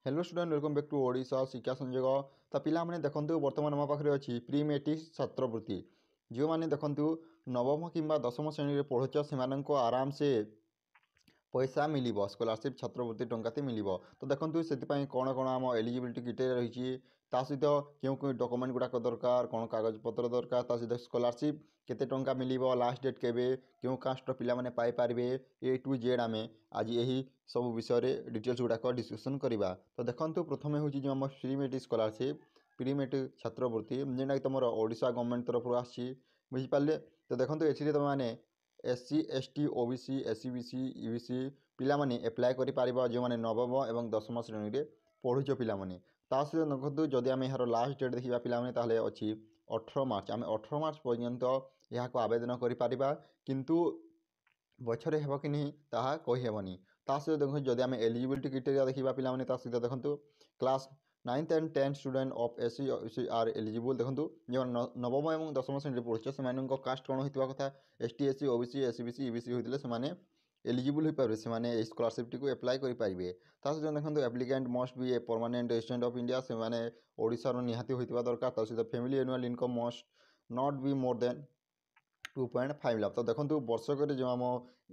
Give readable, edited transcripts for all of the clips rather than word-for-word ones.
Hello student welcome back to Odisha Shiksha Sanyog. तो पिलाने देखो बर्तमान मो पाखे अच्छी प्री मेट्रिक छात्रवृत्ति जो मैंने देखो नवम कि दशम श्रेणी में पढ़ुच से आराम से पैसा मिल स्कॉलरशिप छात्रवृत्ति टंकाते मिल। तो देखो से कौन कौन आम एलिजिबिलिटी क्राइटेरिया रही सहित क्यों क्यों डॉक्यूमेंट गुड़ाक दरकार कौन कागज पत्र दरकार सहित स्कॉलरशिप केते टंका मिल लास्ट डेट केबे क्यों कास्टर पिला माने पाई पारिबे ए टू जेड आम आज यही सब विषय डिटेल्स गुड़ाक डिस्कसन करवा। तो देखो प्रथम हूँ जो आम pre matric scholarship pre matric छात्रवृत्ति जेनटा कि तुम ओडिशा गवर्नमेंट तरफ आसी बुझिपारे। तो देखो ये तुम मैंने SC ST OBC SC BC EBC पिला माने एप्लाय करि पारिबा जो माने नवम एवं दशम श्रेणी रे पढ़ुच पिला माने। ता सहित देखो जदि आम यार लास्ट डेट देखा पिला माने ताहले अछि 18 मार्च आम 18 मार्च पर्यंत यहाँ आवेदन करि पारिबा किंतु बछरे हेब कि नहीं ताहा कहि हेबनी। ता सहित देखो जदि आम एलिजिबिलिटी क्राइटेरिया देखा पिला माने ता सहित देखो class 9th and 10th student of SC are eligible देखो जो नवम और दशम श्रेणी पढ़ुचे से कास्ट कौन होता कथा ST SC OBC SC BC EBC होते से एलिजिबल हो पारे से स्कॉलरशिप टी एप्लाय करेंगे। सहित देखो applicant must be a permanent resident of India से ओडिशार निहाती होता दरकार सहित family annual income must not be more than 2.5 lakh. तो देखो वर्षक जो आम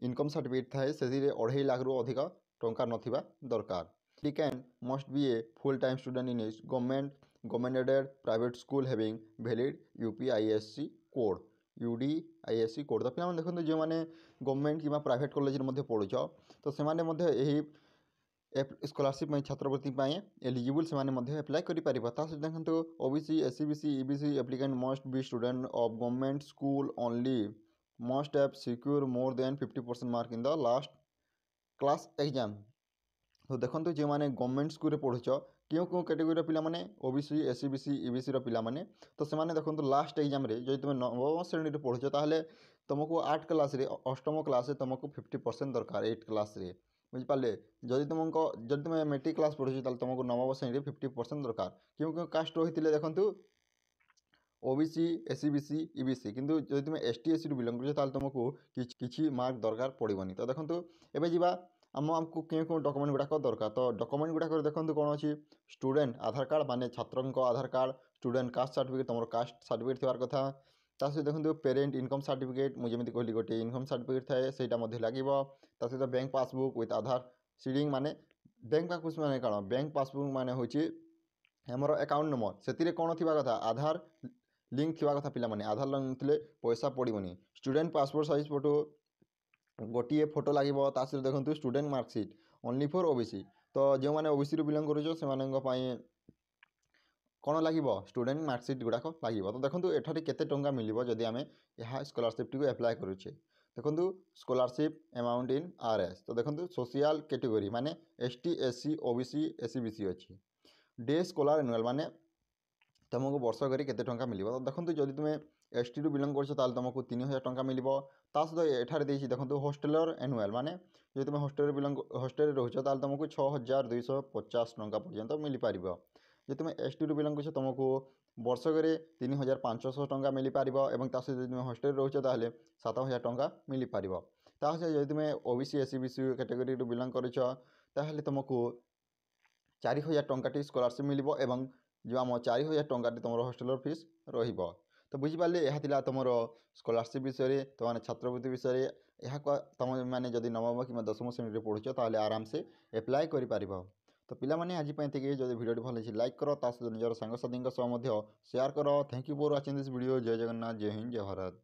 इनकम सर्टिफिकेट थाए से 2.5 लाख रु अधिक टंका नथिबा दरकार। Applicant must be a full time student in government aided private school having valid UPISC code UDISC code. तो पे देखो जो मैंने गवर्नमेंट कि प्राइवेट कॉलेज में पढ़ुच तो से स्कॉलरशिप छात्रवृत्ति एलिजिबल से एप्लाय करें। देखो OBC SC BC EBC applicant must be student of government school only must have secure more than 50% mark in the last class exam. तो देखो जो मैंने गवर्नमेंट स्कूल पढ़ुच क्यों क्यों कैटेगोरी पिला माने OBC SC BC EBC पिला माने तो से देखो लास्ट एग्जाम जो तुम नवम श्रेणी पढ़ुच ताहले तुमको 8 क्लास रे अष्टम क्लास तुमको 50% दरकार 8 क्लास रे बुझिपारे। जदि तुम मेट्रिक क्लास पढ़ुच तुमको नवम श्रेणी 50% दरकार क्यों क्यों कास्ट रही है देखो OBC SC BC EBC किंतु जदि तुम ST SC बिलंग कर तुमको किसी मार्क दरकार पड़ोनी। तो देखो एवं जावा आमको क्यों क्यों डॉक्यूमेंट गुड़ाक दरकार तो डॉक्यूमेंट गुड़ाक देखो कौन अच्छी स्टूडेंट आधार कार्ड माने छात्र आधार कार्ड स्टूडेंट कास्ट सर्टिफिकेट तुम कास्ट सर्टिफिकेट थी कथा सहित देखो पेरेंट इनकम सर्टिफिकेट मुझे कहली गोटे इनकम सर्टिफिकेट थाए से लगे सहित bank passbook with Aadhaar seeding माने बैंक पासबुक माने कौन बैंक पासबुक माने हूँ आमर अकाउंट नंबर से कौन थी कथा आधार लिंक थी कथा पिला आधार लिंक थे पैसा पड़ोनी। स्टूडेंट पासपोर्ट साइज फोटो गोटे फोटो लगे सहित देखो student marksheet only for OBC। तो जो मैंने OBC रू बिलंग कर कौन लगे स्टूडेंट मार्कसीट गुड़ाक लगे। तो देखो एठारे केते टंका मिल जदि आम यह स्कॉलरशिप टी एप्लाय करुचे देखो स्कॉलरशिप अमाउंट इन RS। तो देखो सोशल कैटेगरी माने ST SC OBC SC BC अच्छी डे स्कॉलर एनुअल माने तुमको वर्षक केते टंका मिल। तो देखो जदि तुम ST रू बिलंग कर तुमको 3000 टंका मिल सहित एठारे देखो हॉस्टेलर एनुअल माने जो तुम हॉस्टेल रोच तुमको 6250 टंका पर्यंत मिल पार। जो तुम ST रू बिलंग कर तुमको वर्षक 3500 टंका मिल पार सहित तुम हॉस्टेल रोच 7000 टंका मिल पार। सहित जो तुम OBC SC BC कैटेगरी रू बिलंग कर तुमको 4000 टंका स्कॉलरशिप मिल जो आम 4000 टंका तुम हॉस्टेल फीस रही। तो बुझिपारे यह तुम स्कॉलरशिप विषय तुम छात्रवृत्ति विषय यह तुम मैंने जदि नवम कि दशम श्रेणी पढ़ुच ताले आराम से एप्लाय करें। तो पिलामाने आज जब वीडियो भल लगी लाइक कर सहित निजर सांगसाथी शेयर कर। Thank you for watching this video. जय जगन्नाथ जय हिंद जय भारत।